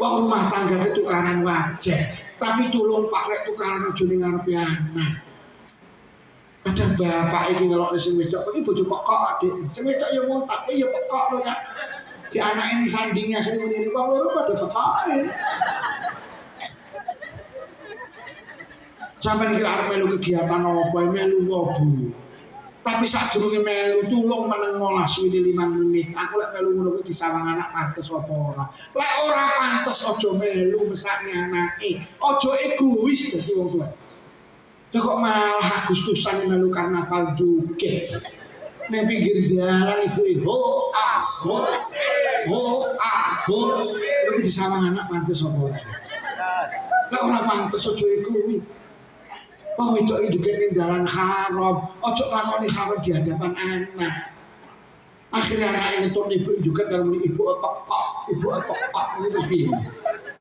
Wong rumah tangga tukaran wajar, tapi tulung Pak lek tukaran aja ning ngarepe anak. Kadang bapak iki ngelokne sing wedok iki bojo pekok, Dik. Sing wedok ya montak, ya pekok lho ya. Di anak ini sandingnya sing ngene wong loro padha pekok. Sampai iki arep melu kegiatan apa melu wobu. Tapi sadurunge melu tulung meneng 15 menit 5 menit. Aku lek melu ngono kuwi disawang anak pantes apa ora. Lek ora pantes aja melu mesake anake. Aja egois dadi wong tuwa. Lah kok malah Agustusan melu karnaval joget. Nek pinggir dalan ibu ho kuwi disawang anak pantes apa ora. Lek ora pantes aja egois. Wong wedok iki juga ning dalan haram, ojo lakoni haram di hadapan anak. Akhirnya anak yang ngetut ibu juga kalau ibu apa gitu piye.